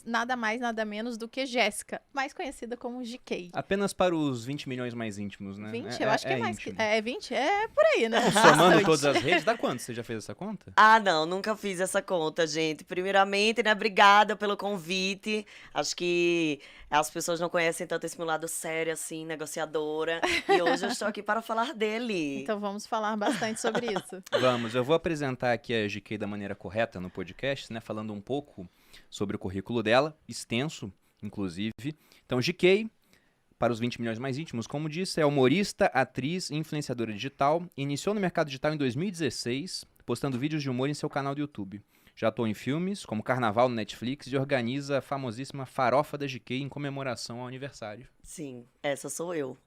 nada mais, nada menos do que Jéssica, mais conhecida como GK. Apenas para os 20 milhões mais íntimos, né? 20? Eu acho que é mais íntimo. que... É 20? É por aí, né? Somando Bastante. todas as redes, dá quanto? Você já fez essa conta? Ah, não, nunca fiz essa conta, gente. Primeiramente, né, obrigada pelo convite. Acho que as pessoas não conhecem tanto esse meu lado sério, assim, negociadora. E hoje eu estou aqui para falar dele. Então vamos falar bastante sobre isso. Vamos, eu vou apresentar aqui a GK da maneira correta no podcast, né? Falando um pouco sobre o currículo dela, extenso, inclusive. Então, GK, para os 20 milhões mais íntimos, como disse, é humorista, atriz e influenciadora digital. Iniciou no mercado digital em 2016, postando vídeos de humor em seu canal do YouTube. Já atuou em filmes, como Carnaval no Netflix, e organiza a famosíssima Farofa da GK em comemoração ao aniversário. Sim, essa sou eu.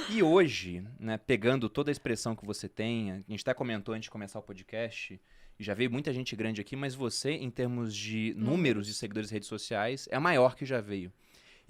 E hoje, né, pegando toda a expressão que você tem, a gente até comentou antes de começar o podcast, e já veio muita gente grande aqui, mas você, em termos de números de seguidores em redes sociais, é a maior que já veio.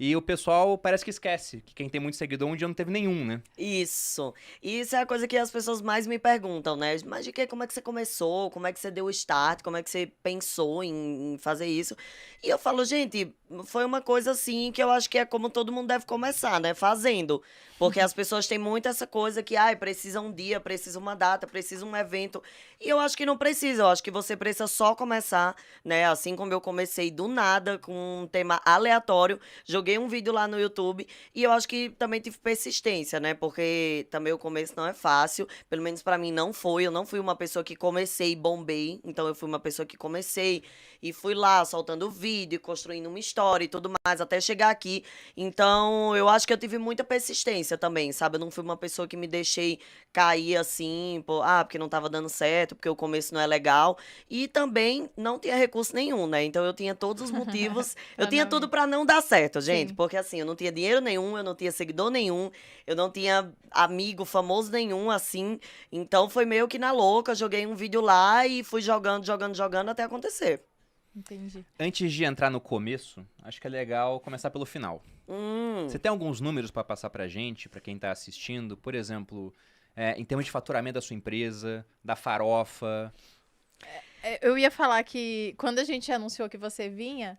E o pessoal parece que esquece que quem tem muito seguidor um dia não teve nenhum, né? Isso. Isso é a coisa que as pessoas mais me perguntam, né? Mas de que, como é que você começou? Como é que você deu o start? Como é que você pensou em fazer isso? E eu falo, gente, foi uma coisa assim que eu acho que é como todo mundo deve começar, né? Fazendo. Porque as pessoas têm muito essa coisa que, ai, precisa um dia, precisa uma data, precisa um evento. E eu acho que não precisa. Eu acho que você precisa só começar, né? Assim como eu comecei do nada, com um tema aleatório. Joguei um vídeo lá no YouTube e eu acho que também tive persistência, né? Porque também o começo não é fácil, pelo menos pra mim não foi. Eu não fui uma pessoa que comecei e bombei, então eu fui uma pessoa que comecei e fui lá soltando vídeo, construindo uma história e tudo mais até chegar aqui. Então eu acho que eu tive muita persistência também, sabe? Eu não fui uma pessoa que me deixei cair assim, porque não tava dando certo, porque o começo não é legal. E também não tinha recurso nenhum, né? Então eu tinha todos os motivos, eu Pra tinha não tudo ir. pra não dar certo, gente. Sim. Porque assim, eu não tinha dinheiro nenhum, eu não tinha seguidor nenhum, eu não tinha amigo famoso nenhum, assim. Então foi meio que na louca, joguei um vídeo lá e fui jogando, jogando, jogando até acontecer. Entendi. Antes de entrar no começo, acho que é legal começar pelo final. Você tem alguns números para passar pra gente, pra quem tá assistindo? Por exemplo, em termos de faturamento da sua empresa, da Farofa. Eu ia falar que quando a gente anunciou que você vinha,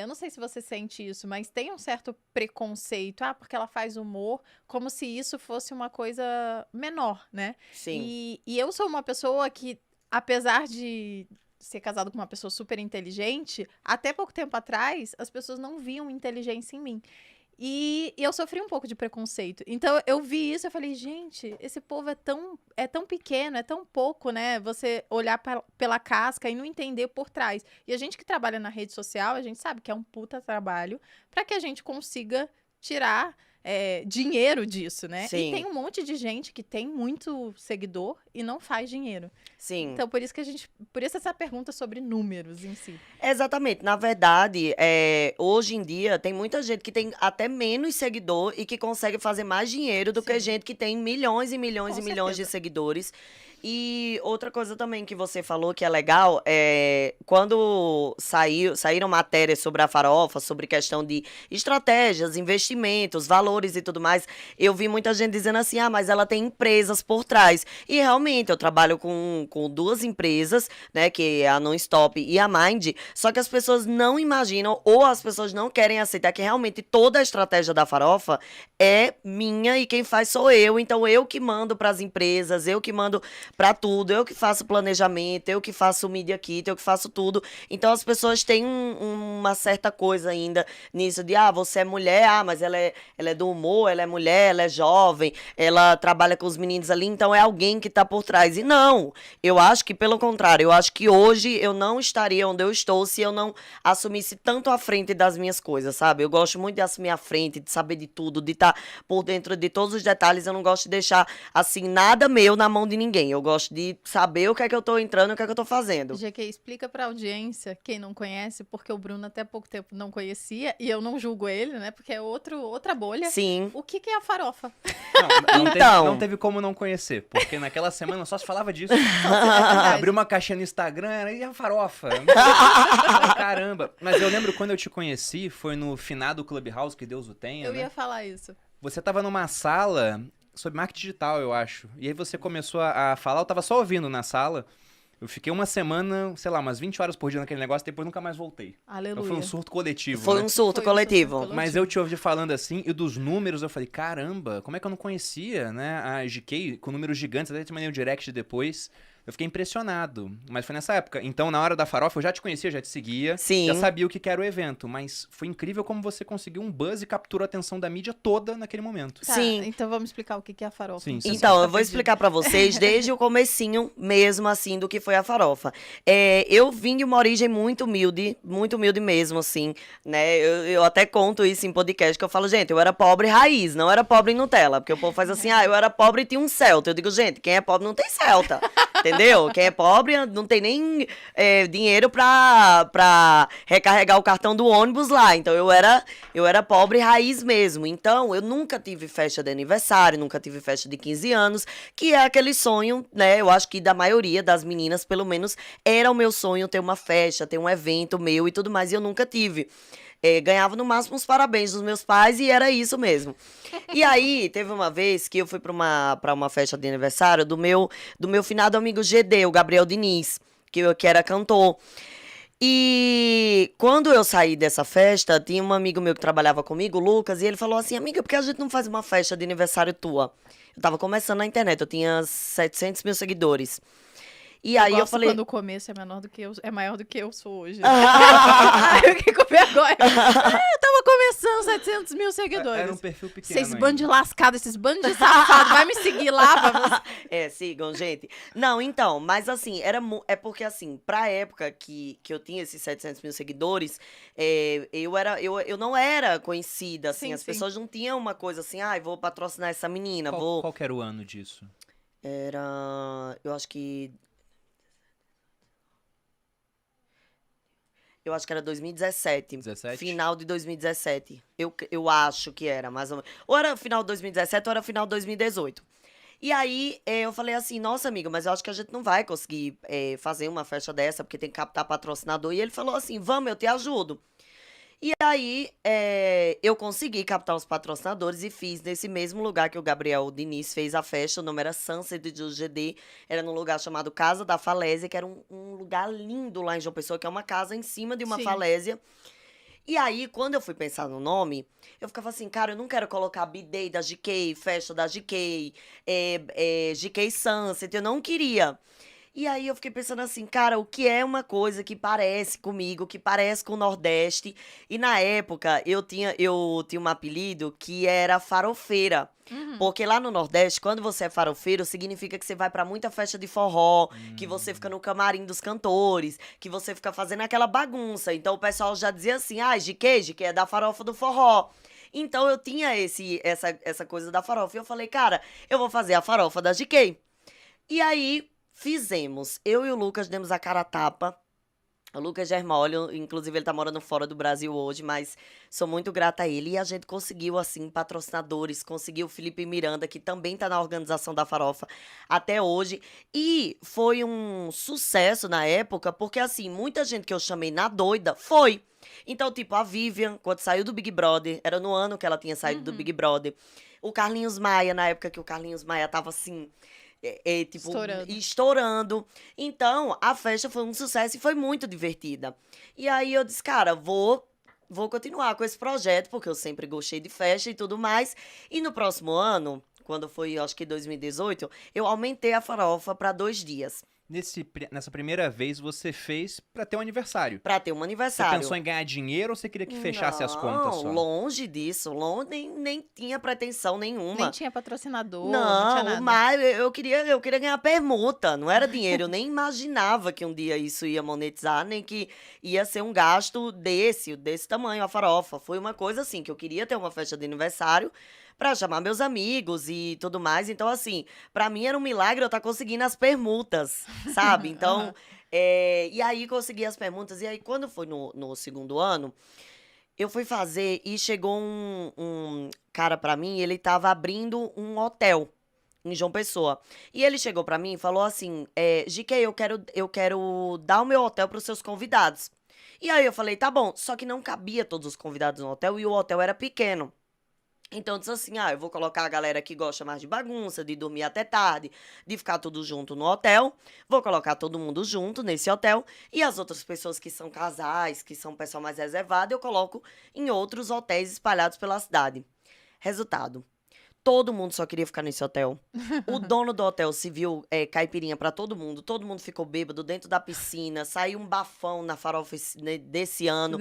eu não sei se você sente isso, mas tem um certo preconceito. Porque ela faz humor, como se isso fosse uma coisa menor, né? Sim. E eu sou uma pessoa que, apesar de ser casado com uma pessoa super inteligente, até pouco tempo atrás, as pessoas não viam inteligência em mim. E eu sofri um pouco de preconceito. Então, eu vi isso e falei, gente, esse povo é tão pequeno, é tão pouco, né? Você olhar pela casca e não entender por trás. E a gente que trabalha na rede social, a gente sabe que é um puta trabalho para que a gente consiga tirar dinheiro disso, né? Sim. E tem um monte de gente que tem muito seguidor e não faz dinheiro. Sim. Então, por isso essa pergunta sobre números em si. Exatamente. Na verdade, hoje em dia, tem muita gente que tem até menos seguidor e que consegue fazer mais dinheiro do que Sim. gente que tem milhões e milhões Com e milhões de certeza. seguidores. E outra coisa também que você falou que é legal, quando saíram matérias sobre a Farofa, sobre questão de estratégias, investimentos, valores e tudo mais, eu vi muita gente dizendo assim, mas ela tem empresas por trás. E realmente, eu trabalho com duas empresas, né, que é a Nonstop e a Mind, só que as pessoas não imaginam ou as pessoas não querem aceitar que realmente toda a estratégia da Farofa é minha e quem faz sou eu. Então, eu que mando para as empresas, eu que mando para tudo, eu que faço planejamento, eu que faço media kit, eu que faço tudo. Então, as pessoas têm uma certa coisa ainda nisso de, você é mulher, mas ela é do humor, ela é mulher, ela é jovem, ela trabalha com os meninos ali, então é alguém que tá por trás. E não, eu acho que pelo contrário, eu acho que hoje eu não estaria onde eu estou se eu não assumisse tanto a frente das minhas coisas, sabe? Eu gosto muito de assumir a frente, de saber de tudo, de estar por dentro de todos os detalhes. Eu não gosto de deixar, assim, nada meu na mão de ninguém. Eu gosto de saber o que é que eu tô entrando e o que é que eu tô fazendo. GQ, explica pra audiência, quem não conhece, porque o Bruno até pouco tempo não conhecia, e eu não julgo ele, né? Porque é outra bolha. Sim. O que é a Farofa? Então. Não teve como não conhecer, porque naquela semana só se falava disso. verdade. Abriu uma caixinha no Instagram, e a Farofa. Caramba. Mas eu lembro quando eu te conheci, foi no finado Clubhouse, que Deus o tenha, Eu né? ia falar isso. Você tava numa sala sobre marketing digital, eu acho. E aí você começou a falar, eu tava só ouvindo na sala. Eu fiquei uma semana, sei lá, umas 20 horas por dia naquele negócio, depois nunca mais voltei. Aleluia. Então foi um surto coletivo, Foi né? um surto Foi um coletivo. surto Mas eu te ouvi falando assim, e dos números eu falei, caramba, como é que eu não conhecia, né? A GK com números gigantes, até te mandei o direct depois. Eu fiquei impressionado, mas foi nessa época. Então, na hora da farofa, eu já te conhecia, já te seguia, Sim. já sabia o que era o evento, mas foi incrível como você conseguiu um buzz e capturou a atenção da mídia toda naquele momento. Tá, Sim. então vamos explicar o que é a farofa. Sim, Não sim. sei se Então, tá eu vou perdido. explicar pra vocês desde o comecinho mesmo, assim, do que foi a farofa. Eu vim de uma origem muito humilde mesmo, assim, né? Eu até conto isso em podcast, que eu falo, gente, eu era pobre raiz, não era pobre em Nutella, porque o povo faz assim, eu era pobre e tinha um Celta. Eu digo, gente, quem é pobre não tem Celta, entendeu? Quem é pobre não tem nem dinheiro pra recarregar o cartão do ônibus lá. Então, eu era pobre raiz mesmo. Então, eu nunca tive festa de aniversário, nunca tive festa de 15 anos, que é aquele sonho, né? Eu acho que da maioria das meninas, pelo menos, era o meu sonho ter uma festa, ter um evento meu e tudo mais, e eu nunca tive. Ganhava no máximo os parabéns dos meus pais e era isso mesmo. E aí, teve uma vez que eu fui pra uma festa de aniversário do meu finado amigo GD, o Gabriel Diniz, que era cantor. E quando eu saí dessa festa, tinha um amigo meu que trabalhava comigo, o Lucas, e ele falou assim, amiga, por que a gente não faz uma festa de aniversário tua? Eu tava começando na internet, eu tinha 700 mil seguidores. E aí eu gosto falei... quando o começo é maior do que eu sou hoje. Eu fiquei com vergonha. Eu tava começando 700 mil seguidores. Era um perfil pequeno Esses ainda. bandos de lascado, esses bandos de safado, vai me seguir lá pra você. Sigam, gente. Não, então, mas assim, é porque assim, pra época que eu tinha esses 700 mil seguidores, eu não era conhecida, assim, Sim, as sim. pessoas não tinham uma coisa assim, vou patrocinar essa menina, Qual que era o ano disso? eu acho que... Eu acho que era 2017. 17? Final de 2017. Eu acho que era, mais ou menos. Ou era final de 2017 ou era final de 2018. E aí, eu falei assim, nossa, amiga, mas eu acho que a gente não vai conseguir fazer uma festa dessa, porque tem que captar patrocinador. E ele falou assim, vamos, eu te ajudo. E aí, eu consegui captar os patrocinadores e fiz nesse mesmo lugar que o Gabriel Diniz fez a festa. O nome era Sunset do GD. Era num lugar chamado Casa da Falésia, que era um lugar lindo lá em João Pessoa, que é uma casa em cima de uma Sim. falésia. E aí, quando eu fui pensar no nome, eu ficava assim, cara, eu não quero colocar B-Day da GK, festa da GK, GK Sunset, eu não queria. E aí eu fiquei pensando assim, cara, o que é uma coisa que parece comigo, que parece com o Nordeste? E na época eu tinha um apelido que era farofeira. Porque lá no Nordeste, quando você é farofeiro, significa que você vai pra muita festa de forró, que você fica no camarim dos cantores, que você fica fazendo aquela bagunça. Então o pessoal já dizia assim, GK é da farofa do forró. Então eu tinha essa coisa da farofa. E eu falei, cara, eu vou fazer a farofa da GK. E aí fizemos. Eu e o Lucas demos a cara a tapa. O Lucas Germolho, inclusive ele tá morando fora do Brasil hoje, mas sou muito grata a ele. E a gente conseguiu, assim, patrocinadores, conseguiu o Felipe Miranda, que também tá na organização da farofa até hoje. E foi um sucesso na época, porque, assim, muita gente que eu chamei na doida foi. Então, tipo, a Vivian, quando saiu do Big Brother, era no ano que ela tinha saído do Big Brother. O Carlinhos Maia, na época que o Carlinhos Maia tava, assim... tipo, estourando. Então, a festa foi um sucesso e foi muito divertida. E aí eu disse, cara, vou continuar com esse projeto, porque eu sempre gostei de festa e tudo mais. E no próximo ano, quando foi, acho que 2018, eu aumentei a farofa para 2 dias. Nessa primeira vez você fez pra ter um aniversário. Pra ter um Você aniversário. pensou em ganhar dinheiro ou você queria que fechasse as contas só? Não, longe disso. Nem tinha pretensão nenhuma. Nem tinha patrocinador, não tinha nada. Mas eu queria ganhar permuta, não era dinheiro. Eu nem imaginava que um dia isso ia monetizar, nem que ia ser um gasto desse tamanho, a farofa. Foi uma coisa assim, que eu queria ter uma festa de aniversário pra chamar meus amigos e tudo mais. Então, assim, pra mim era um milagre eu estar conseguindo as permutas, sabe? Então, e aí consegui as permutas. E aí, quando foi no segundo ano, eu fui fazer e chegou um cara pra mim, ele tava abrindo um hotel em João Pessoa. E ele chegou pra mim e falou assim, GK, eu quero dar o meu hotel pros seus convidados. E aí eu falei, tá bom, só que não cabia todos os convidados no hotel e o hotel era pequeno. Então, disse assim, eu vou colocar a galera que gosta mais de bagunça, de dormir até tarde, de ficar tudo junto no hotel. Vou colocar todo mundo junto nesse hotel. E as outras pessoas que são casais, que são pessoal mais reservado, eu coloco em outros hotéis espalhados pela cidade. Resultado. Todo mundo só queria ficar nesse hotel. O dono do hotel se viu caipirinha pra todo mundo ficou bêbado dentro da piscina, saiu um bafão na farofa desse ano.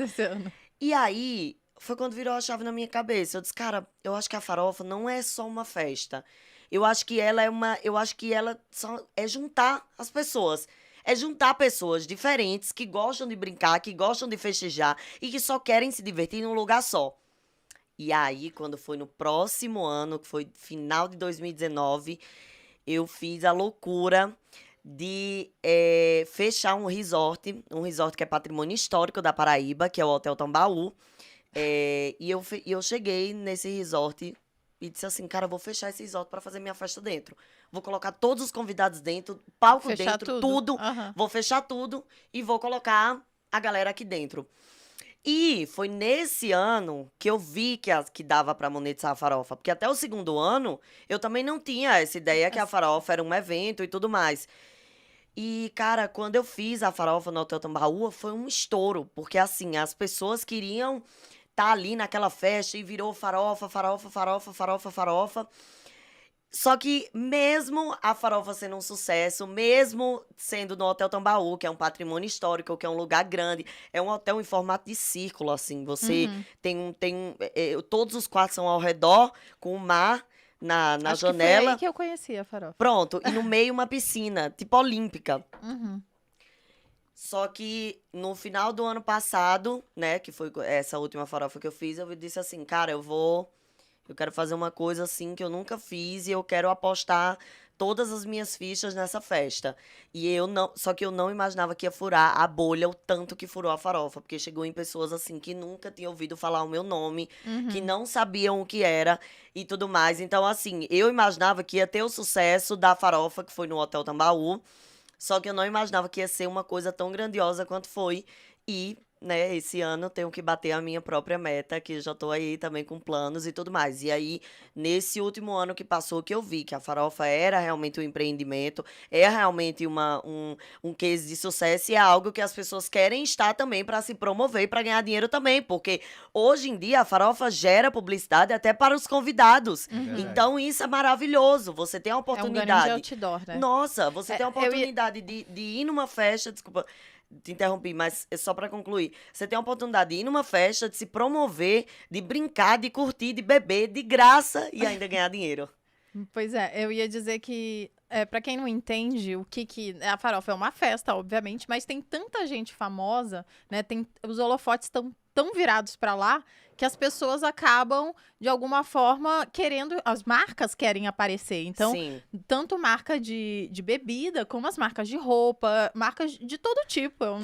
E aí, foi quando virou a chave na minha cabeça. Eu disse, cara, eu acho que a farofa não é só uma festa. Eu acho que ela é juntar as pessoas. É juntar pessoas diferentes que gostam de brincar, que gostam de festejar e que só querem se divertir num lugar só. E aí, quando foi no próximo ano, que foi final de 2019, eu fiz a loucura de fechar um resort que é patrimônio histórico da Paraíba, que é o Hotel Tambaú. E eu cheguei nesse resort e disse assim, cara, eu vou fechar esse resort para fazer minha festa dentro. Vou colocar todos os convidados dentro, palco Fechar dentro, tudo. Vou fechar tudo e vou colocar a galera aqui dentro. E foi nesse ano que eu vi que dava para monetizar a farofa. Porque até o segundo ano, eu também não tinha essa ideia que a farofa era um evento e tudo mais. E, cara, quando eu fiz a farofa no Hotel Tambaú, foi um estouro. Porque, assim, as pessoas queriam estar ali naquela festa e virou farofa. Só que mesmo a farofa sendo um sucesso, mesmo sendo no Hotel Tambaú, que é um patrimônio histórico, que é um lugar grande, é um hotel em formato de círculo, assim. Você todos os quartos são ao redor, com o mar na Acho janela. Que foi aí que eu conheci a farofa. Pronto, e no meio uma piscina, tipo olímpica. Uhum. Só que no final do ano passado, né, que foi essa última farofa que eu fiz, eu disse assim, cara, eu quero fazer uma coisa assim que eu nunca fiz e eu quero apostar todas as minhas fichas nessa festa. Só que eu não imaginava que ia furar a bolha o tanto que furou a farofa, porque chegou em pessoas assim que nunca tinham ouvido falar o meu nome, que não sabiam o que era e tudo mais. Então, assim, eu imaginava que ia ter o sucesso da farofa, que foi no Hotel Tambaú, só que eu não imaginava que ia ser uma coisa tão grandiosa quanto foi. E, né, esse ano eu tenho que bater a minha própria meta, que já tô aí também com planos e tudo mais. E aí, nesse último ano que passou, que eu vi que a farofa era realmente um empreendimento, é realmente um case de sucesso e é algo que as pessoas querem estar também para se promover e para ganhar dinheiro também, porque hoje em dia a farofa gera publicidade até para os convidados. Então, isso é maravilhoso. Você tem a oportunidade. É um grande outdoor, né? Nossa, você tem a oportunidade de ir numa festa, desculpa, te interrompi, mas é só pra concluir. Você tem a oportunidade de ir numa festa, de se promover, de brincar, de curtir, de beber, de graça e ainda ganhar dinheiro. Pois é, eu ia dizer que, pra quem não entende o que a farofa é uma festa, obviamente, mas tem tanta gente famosa, né? Os holofotes estão tão virados pra lá que as pessoas acabam, de alguma forma, as marcas querem aparecer. Então, Sim. tanto marca de bebida, como as marcas de roupa, marcas de todo tipo. Eu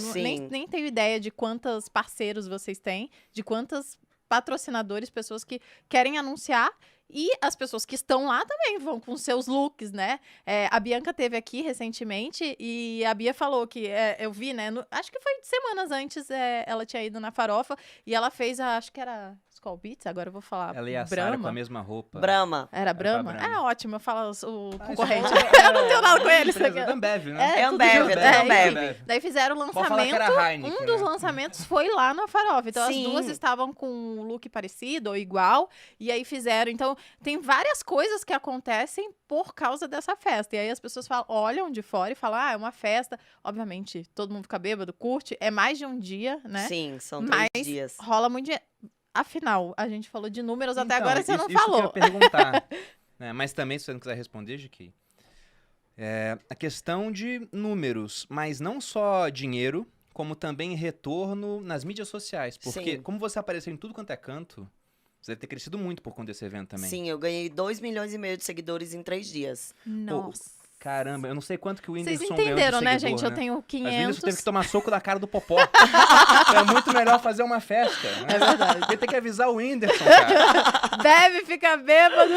nem tenho ideia de quantos parceiros vocês têm, de quantos patrocinadores, pessoas que querem anunciar. E as pessoas que estão lá também vão com seus looks, né? A Bianca teve aqui recentemente e a Bia falou que, eu vi, né? Acho que foi semanas antes, ela tinha ido na farofa e ela fez acho que era Skol Beats, agora eu vou falar Ela e a Sara com a mesma roupa. Brahma. Era Brahma? Brahma. É ótimo, eu falo o concorrente. Eu não tenho nada com eles. Ambev, né? É Ambev, é Ambev. Daí fizeram o Pode falar que lançamento, era Heineken, dos né? lançamentos foi lá na farofa. Então Sim. as duas estavam com um look parecido ou igual, e aí fizeram. Então tem várias coisas que acontecem por causa dessa festa. E aí as pessoas olham de fora e falam, é uma festa. Obviamente, todo mundo fica bêbado, curte. É mais de um dia, né? Sim, são 3 dias. Rola muito dinheiro. Afinal, a gente falou de números, até Então, agora você não isso falou. que eu ia perguntar. Né, mas também, se você não quiser responder, GK, a questão de números, mas não só dinheiro, como também retorno nas mídias sociais. Porque Sim. como você apareceu em tudo quanto é canto, você deve ter crescido muito por conta desse evento também. Sim, eu ganhei 2,5 milhões de seguidores em 3 dias. Nossa. Caramba, eu não sei quanto que o Vocês Whindersson ganhou de entenderam, né, seguidor, gente? Eu tenho Mas o 500. Whindersson teve que tomar soco da cara do Popó. É muito melhor fazer uma festa. Né? É verdade. Ele tem que avisar o Whindersson, cara. Bebe, fica bêbado,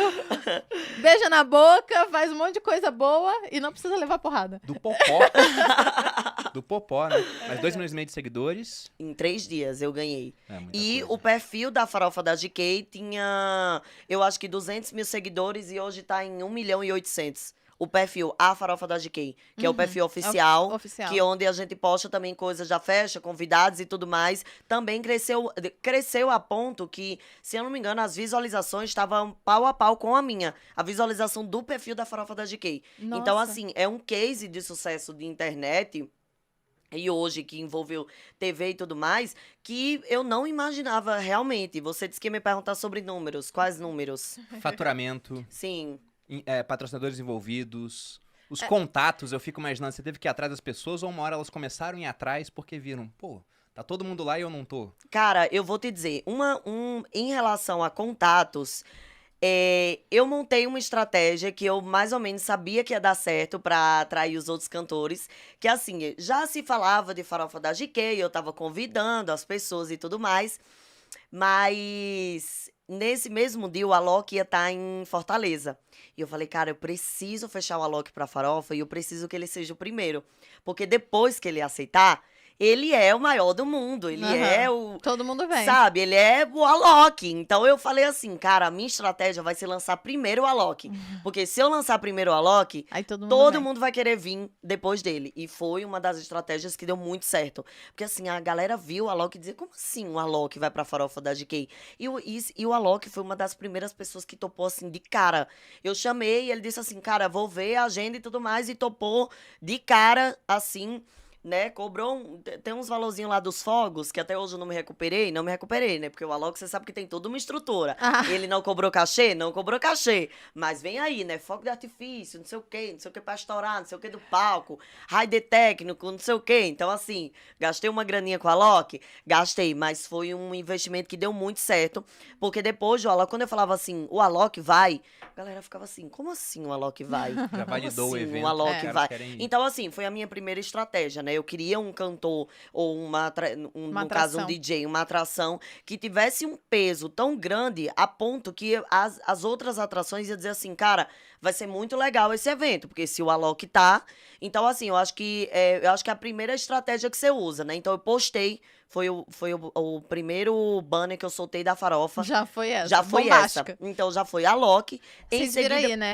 beija na boca, faz um monte de coisa boa e não precisa levar porrada. Do Popó. Do Popó, né? Mas 2,5 milhões de seguidores. Em 3 dias eu ganhei. É muita E coisa. o perfil da Farofa da GK tinha, eu acho que 200 mil seguidores e hoje tá em 1 milhão e 800. O perfil A Farofa da GK, que é o perfil oficial, Oficial. que onde a gente posta também coisas da festa, convidados e tudo mais. Também cresceu a ponto que, se eu não me engano, as visualizações estavam pau a pau com a minha. A visualização do perfil da Farofa da GK. Então, Nossa. assim, é um case de sucesso de internet e hoje que envolveu TV e tudo mais, que eu não imaginava realmente. Você disse que ia me perguntar sobre números. Quais números? Faturamento, Sim. patrocinadores envolvidos, os contatos, eu fico imaginando, você teve que ir atrás das pessoas ou uma hora elas começaram a ir atrás porque viram, pô, tá todo mundo lá e eu não tô. Cara, eu vou te dizer, em relação a contatos, eu montei uma estratégia que eu mais ou menos sabia que ia dar certo pra atrair os outros cantores, que assim, já se falava de Farofa da GK, eu tava convidando as pessoas e tudo mais, mas nesse mesmo dia o Alok ia estar em Fortaleza. E eu falei, cara, eu preciso fechar o Alok pra Farofa e eu preciso que ele seja o primeiro. Porque depois que ele aceitar, ele é o maior do mundo. Ele Aham. é o. Todo mundo vem. Sabe, ele é o Alok. Então eu falei assim, cara, a minha estratégia vai ser lançar primeiro o Alok. Porque se eu lançar primeiro o Alok, Aí todo mundo todo vem. mundo vai querer vir depois dele. E foi uma das estratégias que deu muito certo. Porque assim, a galera viu o Alok e dizia, como assim o Alok vai pra Farofa da GK? E o Alok foi uma das primeiras pessoas que topou assim, de cara. Eu chamei e ele disse assim, cara, vou ver a agenda e tudo mais. E topou de cara, assim, né? Cobrou, tem uns valorzinhos lá dos fogos, que até hoje eu não me recuperei, né? Porque o Alok, você sabe que tem toda uma estrutura. Ah. Ele não cobrou cachê? Não cobrou cachê. Mas vem aí, né? Fogo de artifício, não sei o quê pra estourar, não sei o quê do palco, raio técnico, não sei o quê. Então, assim, gastei uma graninha com o Alok? Gastei, mas foi um investimento que deu muito certo, porque depois do Alok, quando eu falava assim, o Alok vai, a galera ficava assim, como assim o Alok vai? Já validou o assim, evento. o Alok os caras vai? querem ir. Então, assim, foi a minha primeira estratégia, né? Eu queria um cantor ou Uma no caso, um atração. DJ, uma atração que tivesse um peso tão grande a ponto que as outras atrações iam dizer assim, cara, vai ser muito legal esse evento, porque se o Alok tá. Então, assim, eu acho que é a primeira estratégia que você usa, né? Então, eu postei, foi o primeiro banner que eu soltei da Farofa. Já foi essa. Já foi Bombástica. essa. Então, já foi Alok. Em Vocês viram seguida, aí, né?